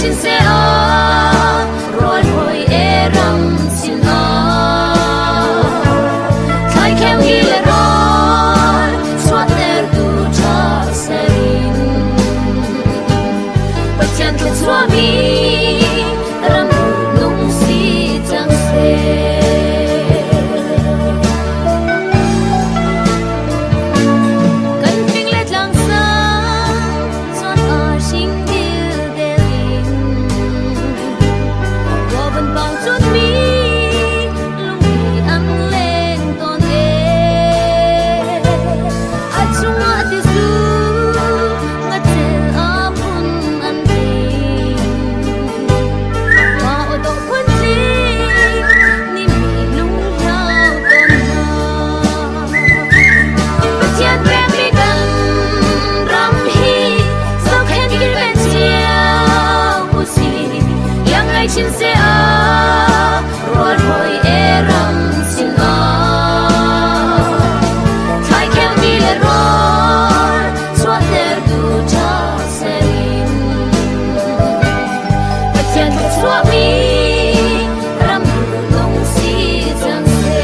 chin se a rol hoi e ram sin a khai khem hi le rol swat ter tu cha serin pathian ke swami ram nung si chang se chin se a rol hoi e ram sin a khai khem ni le rol swat ter tu cha serin pathian ke swami ram nong si chang se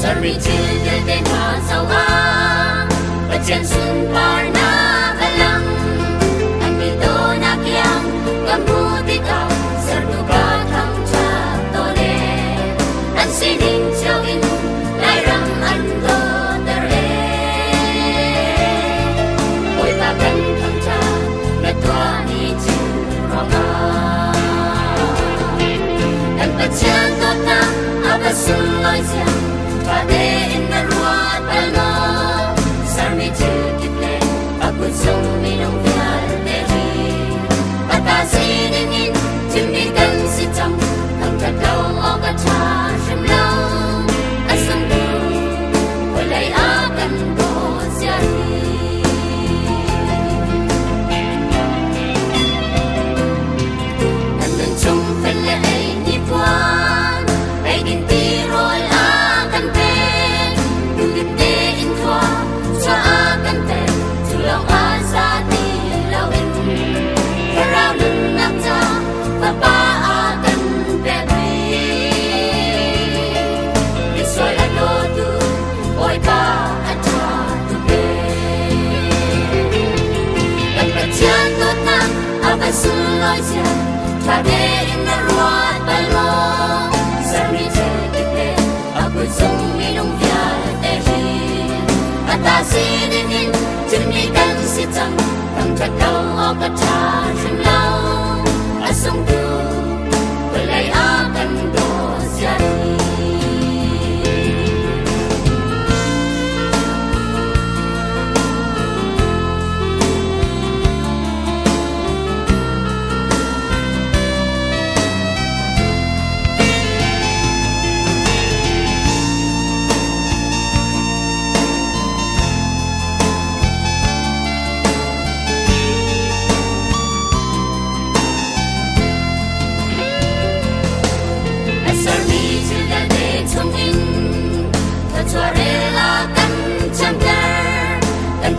Sarmi childe den ha sau a Pachen sun par na galang An mi do na kyang Gambuti ka Sardu ka thang cha to de An sining chiao in Lai ram an do dar e Oi pa kan thang cha Na tua ni chin ro ka An pachen tot na Abasun loi siang Pade in the ruat palno Sarmi chilkit Chung phên lệ ai nhịp quan Ai kinh tì rồi ai ba sun loi sia ta de in na ruat ba lo sa mi che ki pe a ku sung mi long ya te hi a ta si din in tin mi kan si chang tam cha kau o ka cha sim lao a sung tu ba lai a kan do sia ni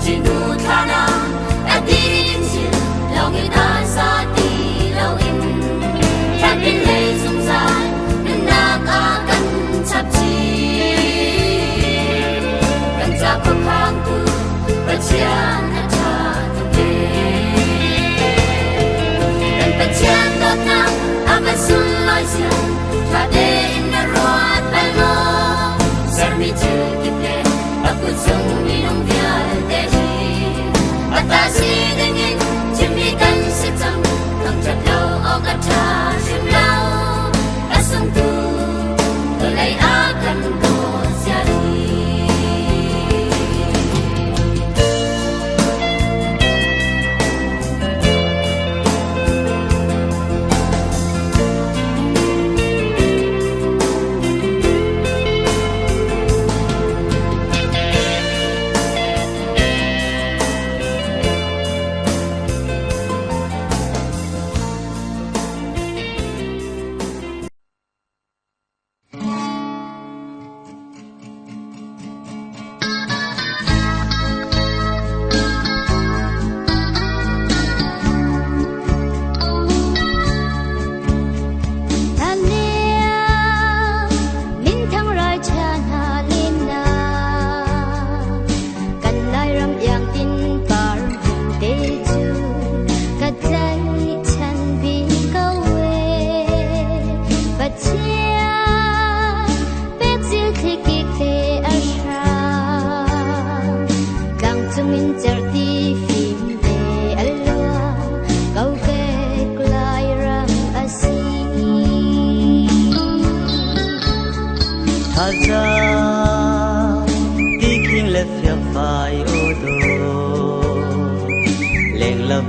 chỉ nu thà na đã tin chỉ lòng người ta xa đi lâu in thà tin lệ dung dài nên na cả căn chắp chi căn chắp khóc hàng tu bất chian na cha tu kê căn bất chian đốt na a bất sun loi xian thà đê in na ruat bay mo sar mi chư kip lệ a cu sung mi nong vial ta si đến nhìn chim đi cánh sẽ chẳng không chặt lâu ở cả cha chim lâu đã sống tu tôi lấy á cần đồ gia đình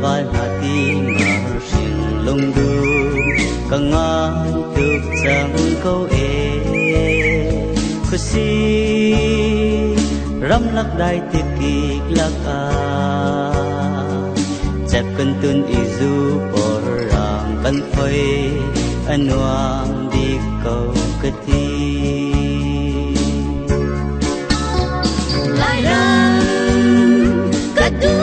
vai hati mar sing long du kangai tuk chang câu e khusi ram lak dai ti ki lak a chep kan tun izu por rang kan phoi anwang di câu kati lai ram kadu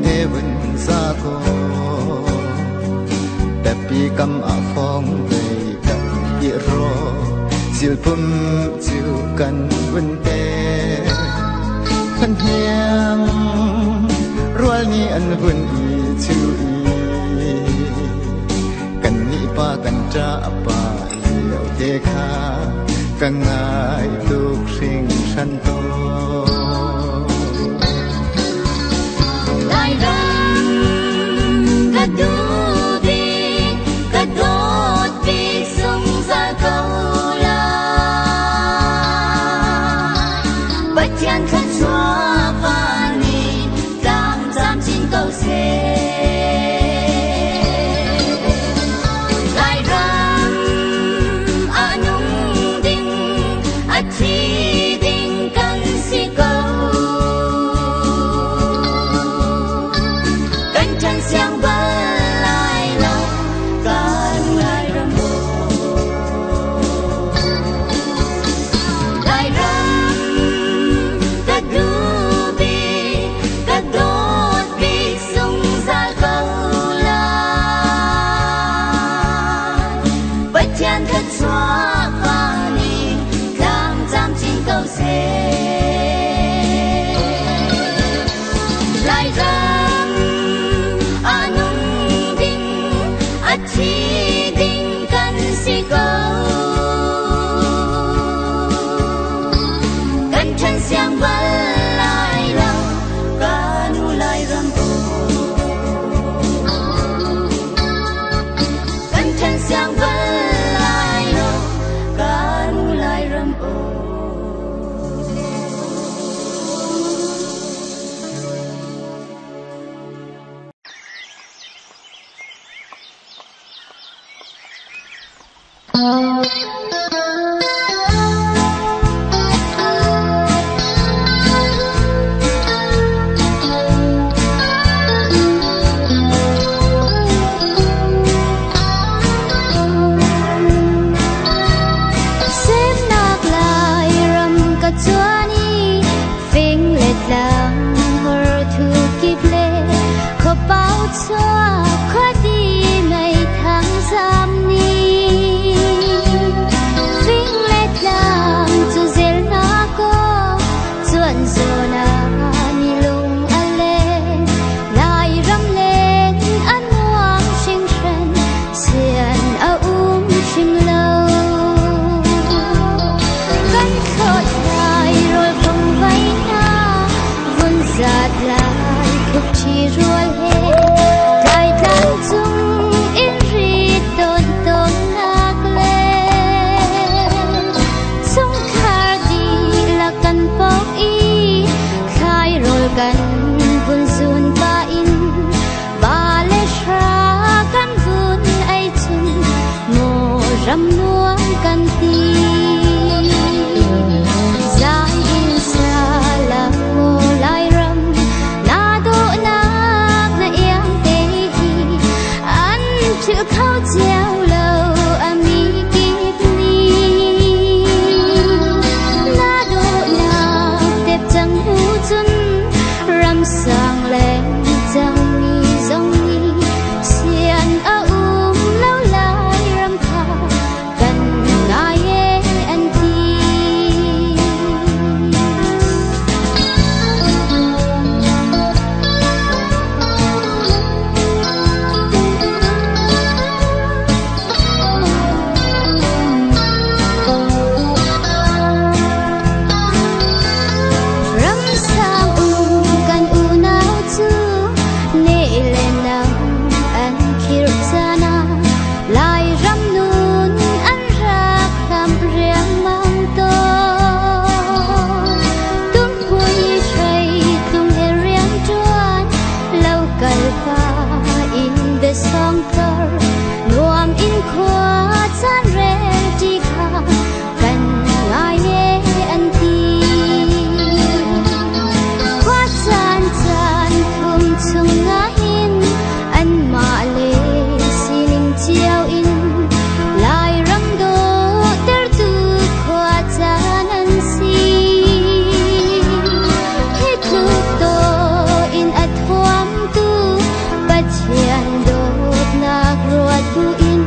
Devon Sako cầm áo phong về cầm địa ro chiều phun chiều cần vấn đề khăn hiang rual ni an vun i chu i kan ni pa kan tra pa liao te kha kan ngai tuk sing san to lai ram ka du bi ka dot bi sung za câu la bất thiên khăn xóa pha ni cam giam chín câu xe lai ram anung ding a chi ding kan si câu kan chan siang ba lai lo kan lai ram lai ram ka du bi ka dot bi sung za câu la bất thiên khăn xóa pha ni cam giam chín câu xe lai ram anung ding a chi ding kan si câu kan chan siang ba lai lo kanu lai ram kan chan siang ba lai lo kanu lai ram xem nạc lai ram ka chuani phing let lang hor thu kip le kho pau chua kho di mai thang sam ni phing let lang chu zel na ko chuan zona ni lung ale lai ram len anuam sing shen sian a sing lo kan khot lai rồi không vay na vun giạt lại khúc chi rual he lai lang chung in ri ton ton nak le chung khar di là kan pok i khai rồi kan vun zun pa in ba le shra kan vun ai chun mo ram nuang kan ti zai in sa la mo lai ram na do nak na yang te hi an chữ khao chiao lâu ami kip ni na do nak tep chang hu chun ram sang lên chang ni zong ni sian a lâu lai ram kha kan ngai an ti ram sang kan unau chu ne le nang an khir sana lai ram nun an rak lam riang mang to tum hui chai tum he riang chuan lau kal pa in the song tor nuam in khwa chan re ti kha kan ngai an ti khwa chan chan thum chung nga hin an ma le siling chiao in lai ram do ter tu khwa chan an si he tu to in at huam tu bach hian do nak ruat bu in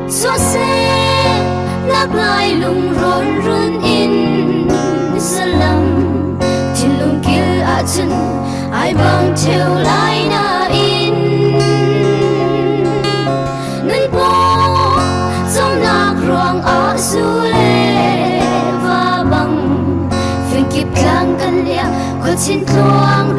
xóa xe nắp lại lùng rộn run in sa lâm trên lùng kia chân ai bằng theo lại na in nên po trong nạc ruộng ở du lệ và bằng phiền kịp khang căn lia qua trên thoáng